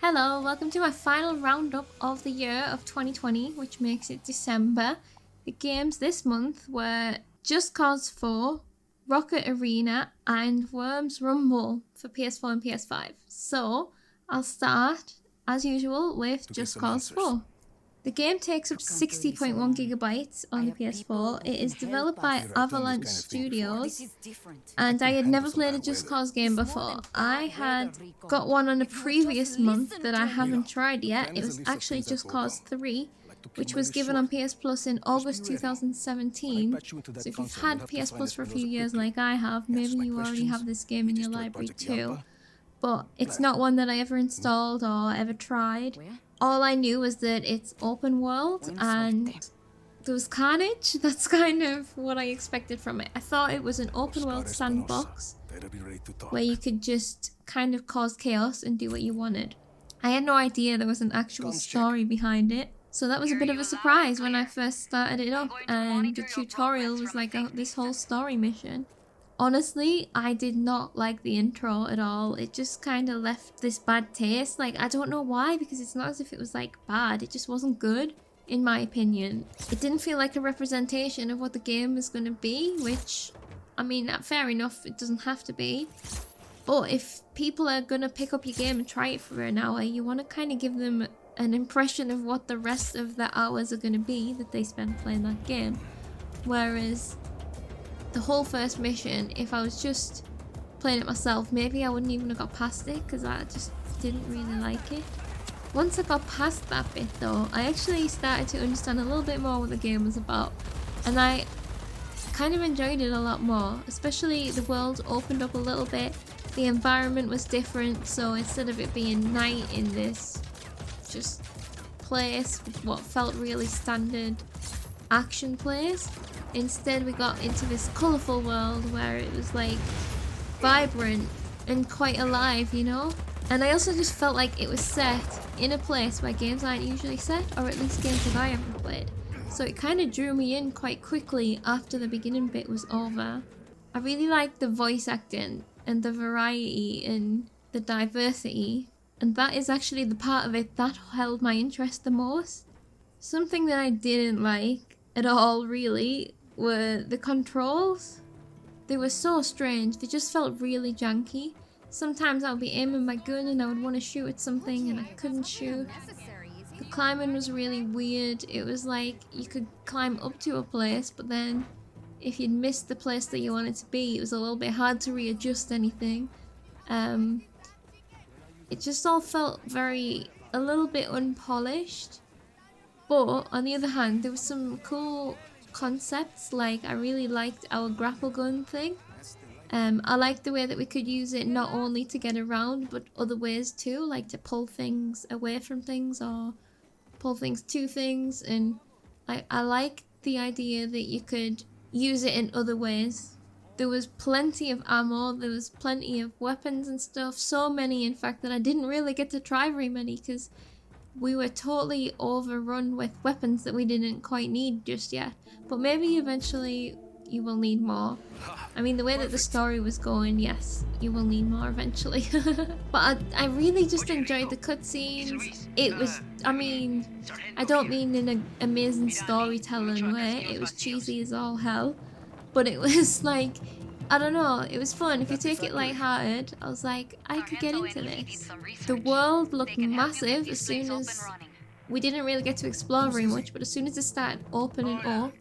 Hello, welcome to my final roundup of the year of 2020, which makes it December. The games this month were Just Cause 4, Rocket Arena, and Worms Rumble for PS4 and PS5. So, I'll start, as usual, with Just Cause 4. The game takes up 60.1 gigabytes on the PS4. It is developed by Avalanche Studios, and I had never played a Just Cause game before. I had got one on a previous month that I haven't tried yet. It was actually Just Cause 3, which was given on PS Plus in August 2017. So if you've had PS Plus for a few years like I have, maybe you already have this game in your library too. But it's not one that I ever installed or ever tried. All I knew was that it's open world and there was carnage. That's kind of what I expected from it. I thought it was an open world sandbox where you could just kind of cause chaos and do what you wanted. I had no idea there was an actual story behind it. So that was a bit of a surprise when I first started it up, and the tutorial was like this whole story mission. Honestly, I did not like the intro at all. It just kind of left this bad taste. Like, I don't know why, because it's not as if it was like bad. It just wasn't good, in my opinion. It didn't feel like a representation of what the game was going to be, which, I mean, fair enough, it doesn't have to be. But if people are going to pick up your game and try it for an hour, you want to kind of give them an impression of what the rest of the hours are going to be that they spend playing that game. Whereas the whole first mission, if I was just playing it myself, maybe I wouldn't even have got past it because I just didn't really like it. Once I got past that bit though, I actually started to understand a little bit more what the game was about, and I kind of enjoyed it a lot more. Especially the world opened up a little bit, the environment was different, so instead of it being night in this just place, what felt really standard action place, instead we got into this colourful world where it was like vibrant and quite alive, you know? And I also just felt like it was set in a place where games aren't usually set, or at least games that I haven't played. So it kind of drew me in quite quickly after the beginning bit was over. I really liked the voice acting and the variety and the diversity, and that is actually the part of it that held my interest the most. Something that I didn't like at all really were the controls. They were so strange, they just felt really janky. Sometimes I would be aiming my gun and I would want to shoot at something and I couldn't shoot. The climbing was really weird. It was like you could climb up to a place, but then if you'd missed the place that you wanted to be, it was a little bit hard to readjust anything. It just all felt a little bit unpolished. But on the other hand, there was some cool concepts. Like, I really liked our grapple gun thing. I liked the way that we could use it not only to get around, but other ways too, like to pull things away from things or pull things to things. And I liked the idea that you could use it in other ways. There was plenty of ammo, there was plenty of weapons and stuff, so many in fact that I didn't really get to try very many because we were totally overrun with weapons that we didn't quite need just yet. But maybe eventually you will need more. I mean, the way that the story was going, yes, you will need more eventually. But I really just enjoyed the cutscenes. It was, I mean, I don't mean in an amazing storytelling way. It was cheesy as all hell. But it was like, I don't know, it was fun. If you take it lighthearted, I was like, I could get into this. The world looked massive as soon as we didn't really get to explore very much, but as soon as it started opening up,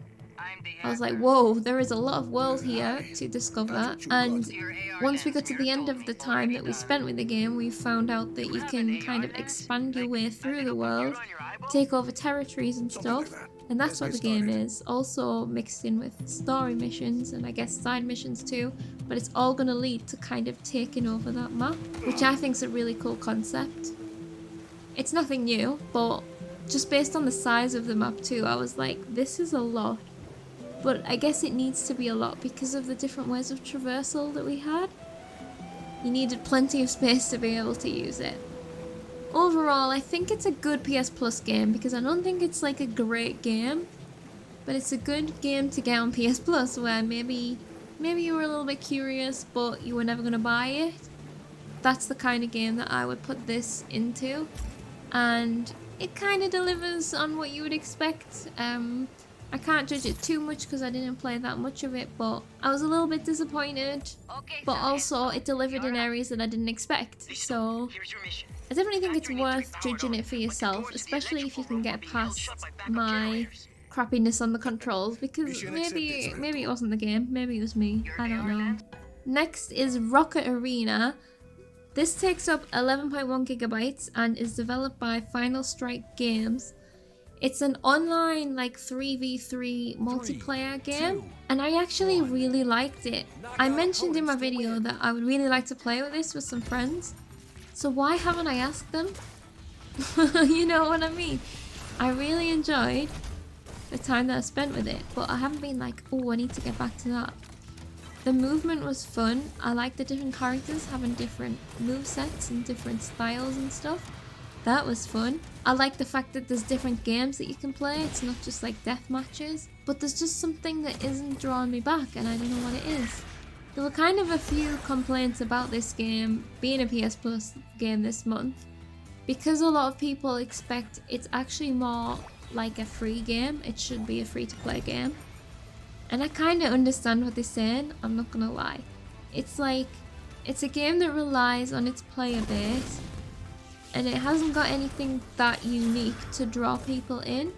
I was like, whoa, there is a lot of world here to discover. And once we got to the end of the time that we spent with the game, we found out that you can kind of expand your way through the world, take over territories and stuff. And that's what the game is, also mixed in with story missions and I guess side missions too, but it's all going to lead to kind of taking over that map, which I think is a really cool concept. It's nothing new, but just based on the size of the map too, I was like, this is a lot. But I guess it needs to be a lot because of the different ways of traversal that we had. You needed plenty of space to be able to use it. Overall, I think it's a good PS Plus game because I don't think it's like a great game, but it's a good game to get on PS Plus where maybe you were a little bit curious but you were never going to buy it. that's the kind of game that I would put this into, and it kind of delivers on what you would expect. I can't judge it too much because I didn't play that much of it, but I was a little bit disappointed, but also it delivered in areas that I didn't expect. So I definitely think it's worth judging it for yourself, especially if you can get past my crappiness on the controls, because maybe it wasn't the game, maybe it was me, I don't know. Next is Rocket Arena. This takes up 11.1 gigabytes and is developed by Final Strike Games. It's an online like 3v3 multiplayer game, and I actually really liked it. I mentioned in my video that I would really like to play with this with some friends, so why haven't I asked them? You know what I mean? I really enjoyed the time that I spent with it, but I haven't been like, oh, I need to get back to that. The movement was fun. I like the different characters having different movesets and different styles and stuff. That was fun. I like the fact that there's different games that you can play. It's not just like death matches, but there's just something that isn't drawing me back, and I don't know what it is. There were kind of a few complaints about this game being a PS Plus game this month, because a lot of people expect it's actually more like a free game. It should be a free to play game. And I kind of understand what they're saying, I'm not gonna lie. It's like, it's a game that relies on its player base, and it hasn't got anything that unique to draw people in.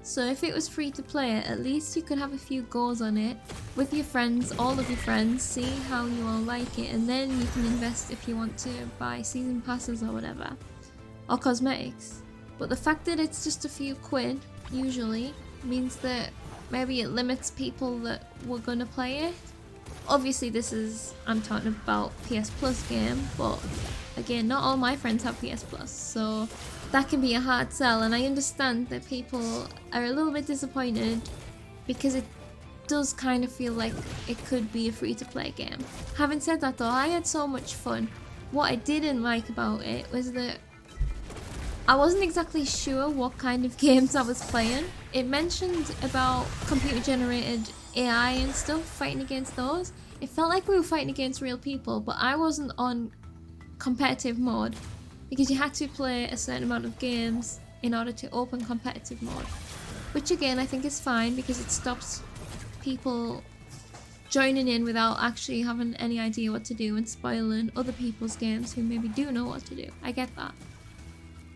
So if it was free to play, at least you could have a few goes on it with your friends, all of your friends, see how you all like it, and then you can invest if you want to buy season passes or whatever, or cosmetics. But the fact that it's just a few quid, usually, means that maybe it limits people that were gonna play it. Obviously I'm talking about PS Plus game, but again, not all my friends have PS Plus, so that can be a hard sell, and I understand that people are a little bit disappointed because it does kind of feel like it could be a free to play game. Having said that though, I had so much fun. What I didn't like about it was that I wasn't exactly sure what kind of games I was playing. It mentioned about computer generated AI and stuff, fighting against those. It felt like we were fighting against real people, but I wasn't on competitive mode because you had to play a certain amount of games in order to open competitive mode. Which again, I think is fine because it stops people joining in without actually having any idea what to do and spoiling other people's games who maybe do know what to do. I get that.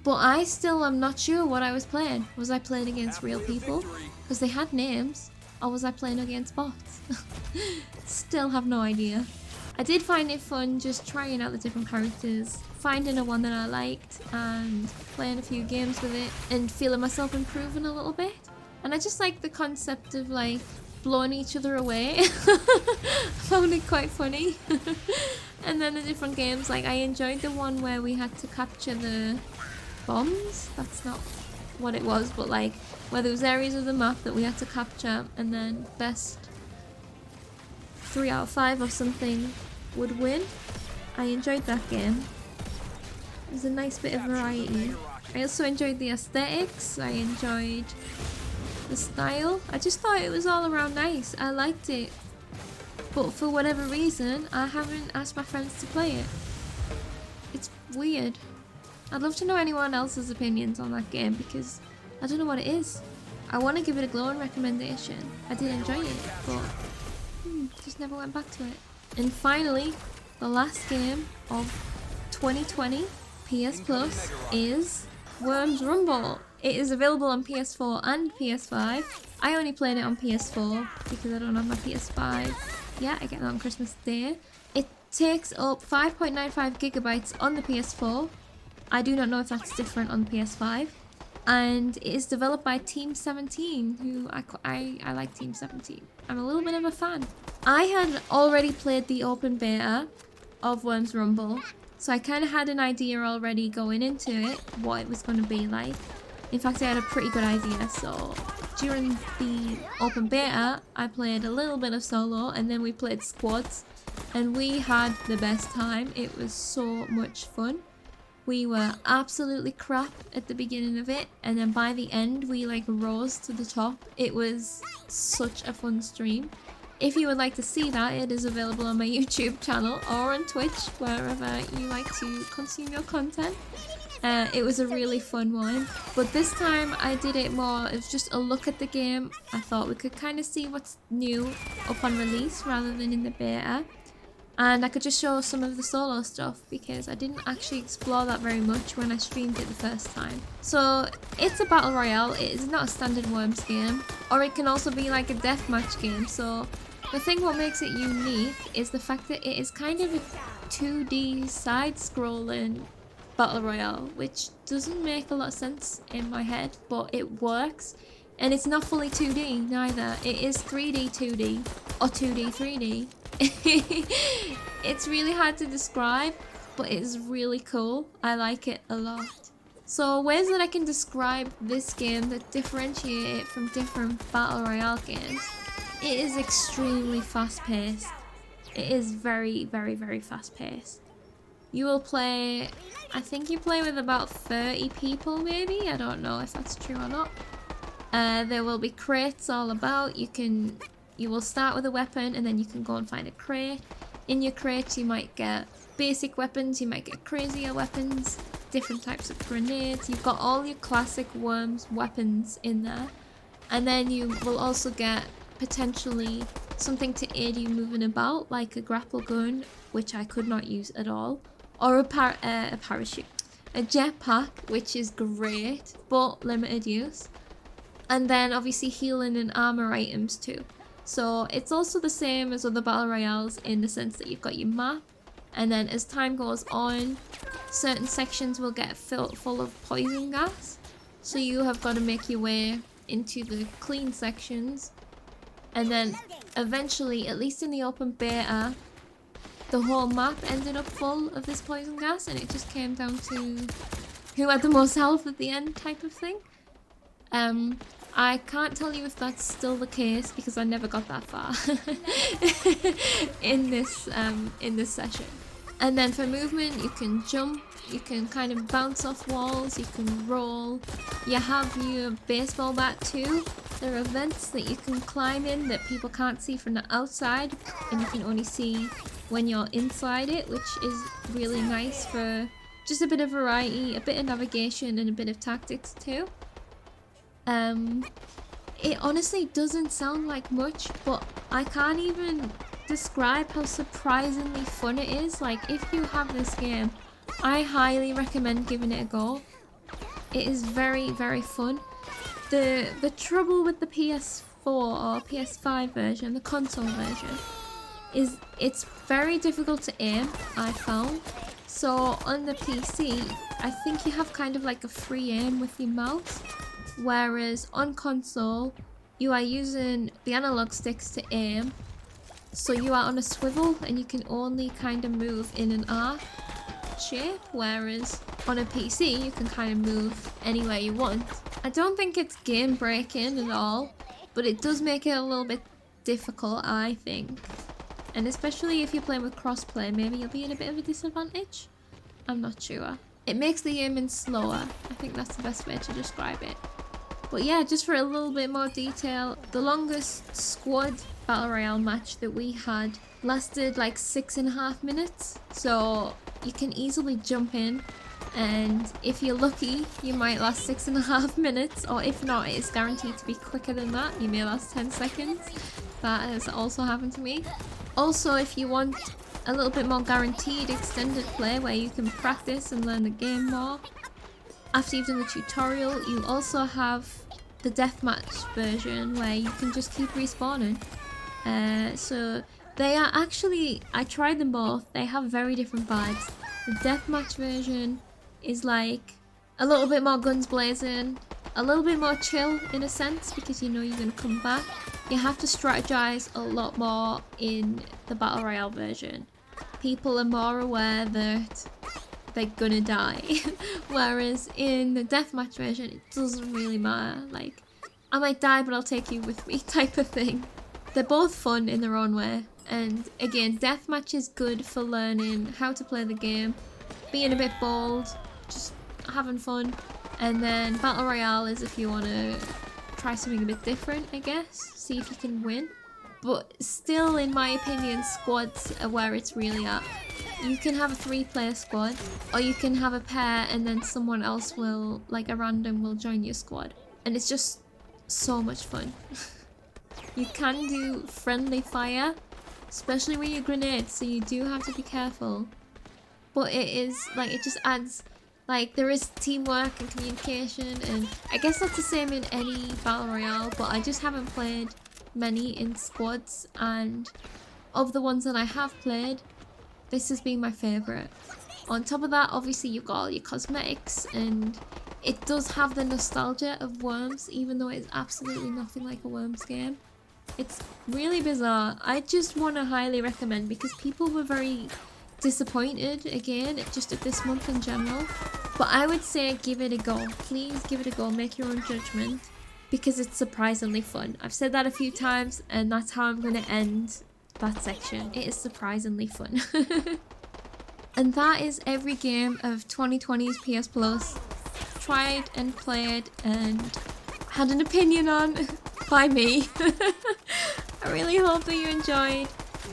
But I still am not sure what I was playing. Was I playing against real people? Because they had names. Or was I playing against bots? Still have no idea. I did find it fun just trying out the different characters, finding a one that I liked and playing a few games with it and feeling myself improving a little bit. And I just like the concept of like blowing each other away. I found it quite funny. And then the different games, like I enjoyed the one where we had to capture the bombs. That's not what it was, but like where there was areas of the map that we had to capture, and then best 3 out of 5 or something would win. I enjoyed that game. It was a nice bit of variety. I also enjoyed the aesthetics. I enjoyed the style. I just thought it was all around nice. I liked it, but for whatever reason I haven't asked my friends to play it. It's weird. I'd love to know anyone else's opinions on that game because I don't know what it is. I want to give it a glowing recommendation. I did enjoy it, but just never went back to it. And finally, the last game of 2020 PS Plus is Worms Rumble. It is available on PS4 and PS5. I only played it on PS4 because I don't have my PS5 yet. I get that on Christmas Day. It takes up 5.95 gigabytes on the PS4. I do not know if that's different on the PS5. And it is developed by Team 17, who I like Team 17. I'm a little bit of a fan. I had already played the open beta of Worms Rumble, so I kind of had an idea already going into it, what it was going to be like. In fact, I had a pretty good idea, so during the open beta, I played a little bit of solo, and then we played squads, and we had the best time. It was so much fun. We were absolutely crap at the beginning of it, and then by the end we like rose to the top. It was such a fun stream. If you would like to see that, it is available on my YouTube channel or on Twitch, wherever you like to consume your content. It was a really fun one, but this time I did it more, it was just a look at the game. I thought we could kind of see what's new upon release rather than in the beta. And I could just show some of the solo stuff because I didn't actually explore that very much when I streamed it the first time. So it's a battle royale, it is not a standard Worms game, or it can also be like a deathmatch game. So the thing what makes it unique is the fact that it is kind of a 2D side-scrolling battle royale, which doesn't make a lot of sense in my head, but it works. And it's not fully 2D neither, it is 3D 2D or 2D 3D. It's really hard to describe, but it's really cool. I like it a lot. So ways that I can describe this game that differentiate it from different battle royale games: it is extremely fast paced. It is very, very, very fast paced. You will play, I think you play with about 30 people maybe, I don't know if that's true or not. There will be crates all about. You will start with a weapon and then you can go and find a crate. In your crates you might get basic weapons, you might get crazier weapons, different types of grenades. You've got all your classic Worms weapons in there. And then you will also get potentially something to aid you moving about, like a grapple gun, which I could not use at all, or a parachute, a jetpack, which is great but limited use. And then obviously healing and armor items too. So it's also the same as other battle royales in the sense that you've got your map, and then as time goes on, certain sections will get filled full of poison gas. So you have got to make your way into the clean sections, and then eventually, at least in the open beta, the whole map ended up full of this poison gas, and it just came down to who had the most health at the end type of thing. I can't tell you if that's still the case because I never got that far in this session. And then for movement, you can jump, you can kind of bounce off walls, you can roll. You have your baseball bat too. There are vents that you can climb in that people can't see from the outside, and you can only see when you're inside it, which is really nice for just a bit of variety, a bit of navigation, and a bit of tactics too. It honestly doesn't sound like much, but I can't even describe how surprisingly fun it is. Like, if you have this game, I highly recommend giving it a go. It is very, very fun. The trouble with the PS4 or PS5 version, the console version, is it's very difficult to aim, I found. So on the PC, I think you have kind of like a free aim with your mouse. Whereas on console, you are using the analog sticks to aim. So you are on a swivel and you can only kind of move in an arc shape. Whereas on a PC, you can kind of move anywhere you want. I don't think it's game breaking at all, but it does make it a little bit difficult, I think. And especially if you're playing with crossplay, maybe you'll be in a bit of a disadvantage. I'm not sure. It makes the aiming slower. I think that's the best way to describe it. But yeah, just for a little bit more detail, the longest squad battle royale match that we had lasted like 6.5 minutes. So you can easily jump in, and if you're lucky, you might last 6.5 minutes, or if not, it's guaranteed to be quicker than that. You may last 10 seconds. That has also happened to me. Also, if you want a little bit more guaranteed extended play where you can practice and learn the game more, after you've done the tutorial, you also have the deathmatch version where you can just keep respawning. So they are actually, I tried them both, they have very different vibes. The deathmatch version is like a little bit more guns blazing, a little bit more chill in a sense, because you know you're going to come back. You have to strategize a lot more in the battle royale version. People are more aware that they're gonna die. Whereas in the deathmatch version, it doesn't really matter. Like, I might die, but I'll take you with me type of thing. They're both fun in their own way. And again, deathmatch is good for learning how to play the game, being a bit bold, just having fun. And then battle royale is if you want to try something a bit different, I guess. See if you can win. But still, in my opinion, squads are where it's really at. You can have a 3-player squad, or you can have a pair and then someone else will, like a random, will join your squad. And it's just so much fun. You can do friendly fire, especially with your grenades, so you do have to be careful. But it is, like, it just adds, like, there is teamwork and communication, and I guess that's the same in any Battle Royale, but I just haven't played many in squads, and of the ones that I have played, this has been my favourite. On top of that, obviously you've got all your cosmetics, and it does have the nostalgia of Worms, even though it's absolutely nothing like a Worms game. It's really bizarre. I just want to highly recommend, because people were very disappointed again just at this month in general, but I would say give it a go. Please give it a go, make your own judgment, because it's surprisingly fun. I've said that a few times, and that's how I'm going to end that section. It is surprisingly fun. And that is every game of 2020's PS Plus tried and played and had an opinion on by me. I really hope that you enjoyed.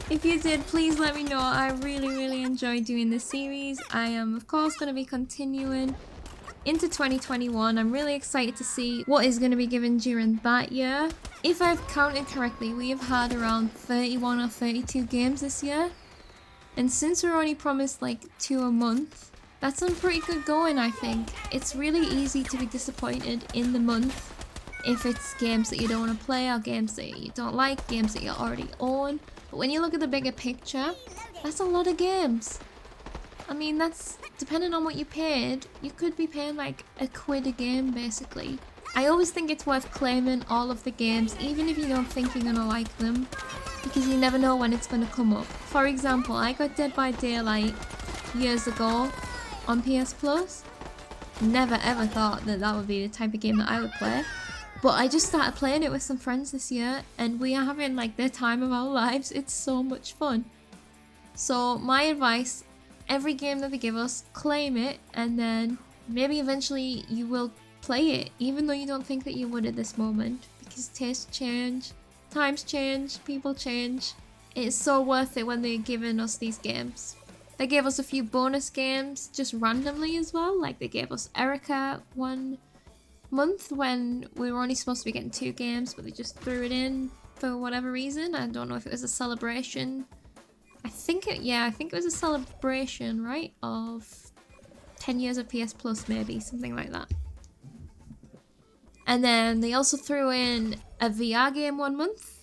If you did, please let me know. I really enjoyed doing this series. I am of course going to be continuing into 2021. I'm really excited to see what is going to be given during that year. If I've counted correctly, we have had around 31 or 32 games this year. And since we're only promised like 2 a month, that's some pretty good going, I think. It's really easy to be disappointed in the month if it's games that you don't want to play, or games that you don't like, games that you already own. But when you look at the bigger picture, that's a lot of games. I mean, that's depending on what you paid. You could be paying like £1 a game basically. I always think it's worth claiming all of the games, even if you don't think you're gonna like them, because you never know when it's gonna come up. For example, I got Dead by Daylight years ago on PS Plus. Never ever thought that that would be the type of game that I would play. But I just started playing it with some friends this year, and we are having like the time of our lives. It's so much fun. So my advice, every game that they give us, claim it, and then maybe eventually you will play it, even though you don't think that you would at this moment, because tastes change, times change, people change. It's so worth it when they're giving us these games. They gave us a few bonus games just randomly as well, like they gave us Erica one month when we were only supposed to be getting 2 games, but they just threw it in for whatever reason. I don't know if it was a celebration. I think it was a celebration, right, of 10 years of PS Plus, maybe, something like that. And then they also threw in a VR game 1 month,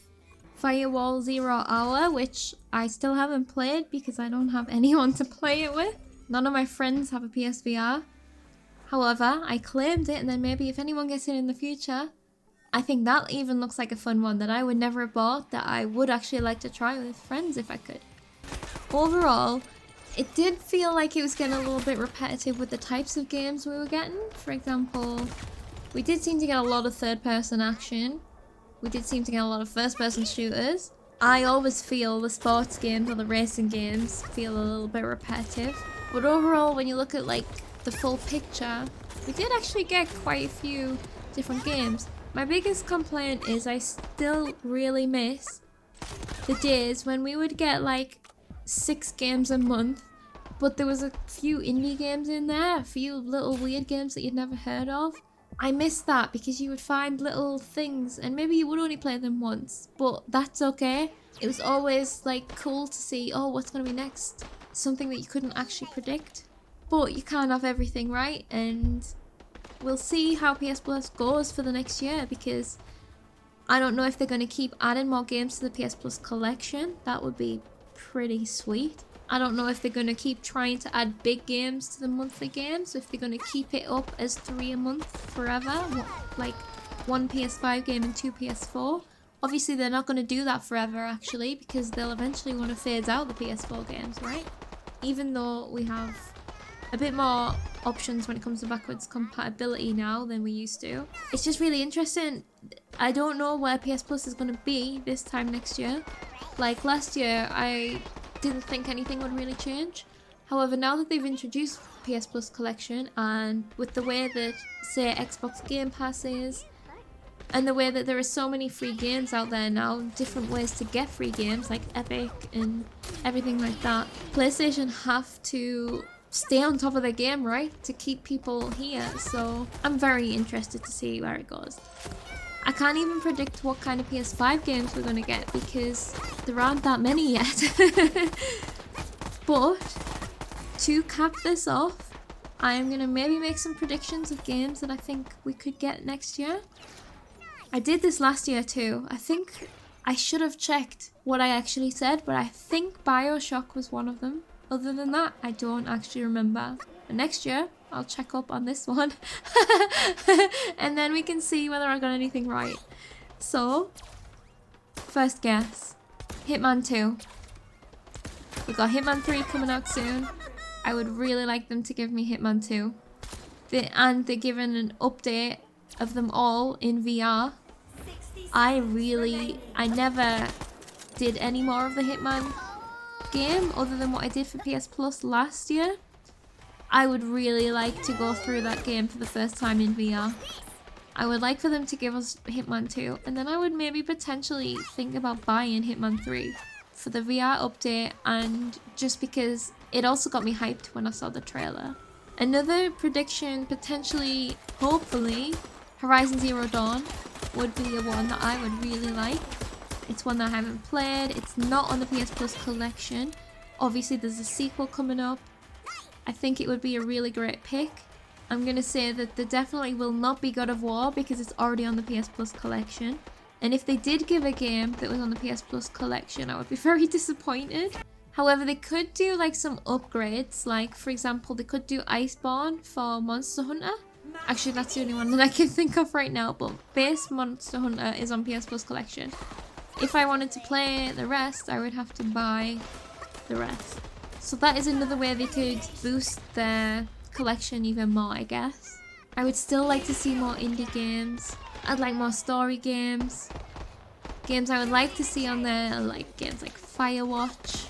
Firewall 0 Hour, which I still haven't played because I don't have anyone to play it with. None of my friends have a PSVR. However, I claimed it, and then maybe if anyone gets it in the future, I think that even looks like a fun one that I would never have bought, that I would actually like to try with friends if I could. Overall, it did feel like it was getting a little bit repetitive with the types of games we were getting. For example, we did seem to get a lot of third-person action. We did seem to get a lot of first-person shooters. I always feel the sports games or the racing games feel a little bit repetitive. But overall, when you look at like the full picture, we did actually get quite a few different games. My biggest complaint is I still really miss the days when we would get like 6 games a month, but there was a few indie games in there, a few little weird games that you'd never heard of. I miss that because you would find little things and maybe you would only play them once, but that's okay. It was always like cool to see, oh, what's going to be next? Something that you couldn't actually predict. But you can't have everything, right? And we'll see how PS Plus goes for the next year, because I don't know if they're going to keep adding more games to the PS Plus collection. That would be pretty sweet. I don't know if they're going to keep trying to add big games to the monthly games, if they're going to keep it up as 3 a month forever, like 1 PS5 game and 2 PS4. Obviously they're not going to do that forever actually, because they'll eventually want to phase out the PS4 games, right? Even though we have a bit more options when it comes to backwards compatibility now than we used to. It's just really interesting. I don't know where PS Plus is going to be this time next year. Like last year, I didn't think anything would really change. However, now that they've introduced PS Plus collection, and with the way that, say, Xbox Game Pass is, And the way that there are so many free games out there now, different ways to get free games like Epic and everything like that. PlayStation have to stay on top of their game, right? To keep people here. So I'm very interested to see where it goes. I can't even predict what kind of PS5 games we're going to get because there aren't that many yet. But to cap this off, I'm going to maybe make some predictions of games that I think we could get next year. I did this last year too. I think I should have checked what I actually said, but I think BioShock was one of them. Other than that, I don't actually remember. But next year, I'll check up on this one. And then we can see whether I got anything right. So, first guess. Hitman 2. We've got Hitman 3 coming out soon. I would really like them to give me Hitman 2. And they're giving an update of them all in VR. I never did any more of the Hitman game other than what I did for PS Plus last year. I would really like to go through that game for the first time in VR. I would like for them to give us Hitman 2, and then I would maybe potentially think about buying Hitman 3 for the VR update, and just because it also got me hyped when I saw the trailer. Another prediction, potentially, hopefully, Horizon Zero Dawn would be the one that I would really like. It's one that I haven't played. It's not on the PS Plus collection. Obviously, there's a sequel coming up. I think it would be a really great pick. I'm going to say that there definitely will not be God of War because it's already on the PS Plus collection. And if they did give a game that was on the PS Plus collection, I would be very disappointed. However, they could do like some upgrades. Like, for example, they could do Iceborne for Monster Hunter. Actually, that's the only one that I can think of right now. But base Monster Hunter is on PS Plus collection. If I wanted to play the rest, I would have to buy the rest. So that is another way they could boost their collection even more, I guess. I would still like to see more indie games. I'd like more story games. Games I would like to see on there are like games like Firewatch.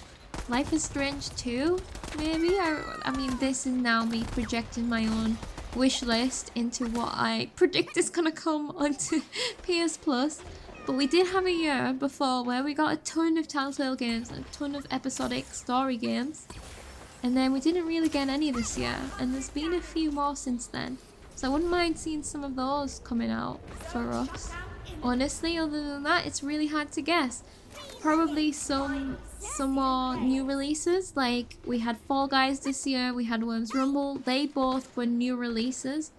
Life is Strange 2, maybe? I mean, this is now me projecting my own wish list into what I predict is gonna come onto PS Plus. But we did have a year before where we got a ton of Telltale games and a ton of episodic story games. And then we didn't really get any this year. And there's been a few more since then. So I wouldn't mind seeing some of those coming out for us. Honestly, other than that, it's really hard to guess. Probably some more new releases. Like, we had Fall Guys this year, we had Worms Rumble. They both were new releases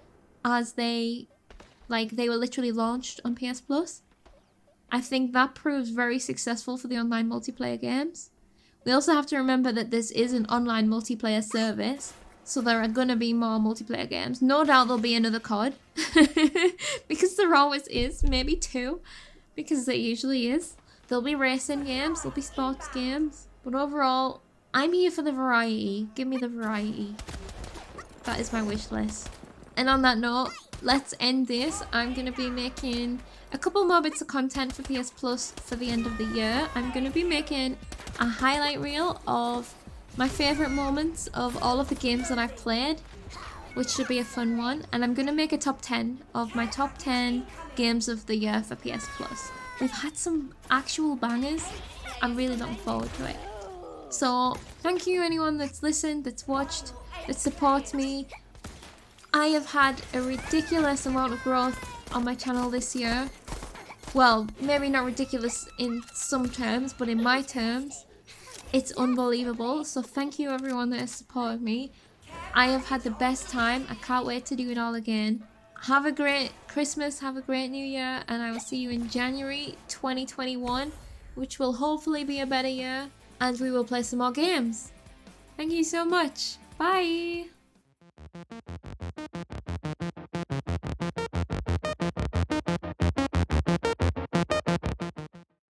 as they were literally launched on PS Plus. I think that proves very successful for the online multiplayer games. We also have to remember that this is an online multiplayer service, so there are going to be more multiplayer games. No doubt there'll be another COD, because there always is, maybe 2, because there usually is. There'll be racing games, there'll be sports games, but overall, I'm here for the variety. Give me the variety. That is my wish list. And on that note, let's end this. I'm going to be making a couple more bits of content for PS Plus for the end of the year. I'm going to be making a highlight reel of my favourite moments of all of the games that I've played, which should be a fun one. And I'm going to make a top 10 of my top 10 games of the year for PS Plus. We've had some actual bangers. I'm really looking forward to it. So thank you anyone that's listened, that's watched, that supports me. I have had a ridiculous amount of growth on my channel this year. Well, maybe not ridiculous in some terms, but in my terms, it's unbelievable. So thank you everyone that has supported me. I have had the best time. I can't wait to do it all again. Have a great Christmas, have a great New Year, and I will see you in January 2021, which will hopefully be a better year, and we will play some more games. Thank you so much. Bye!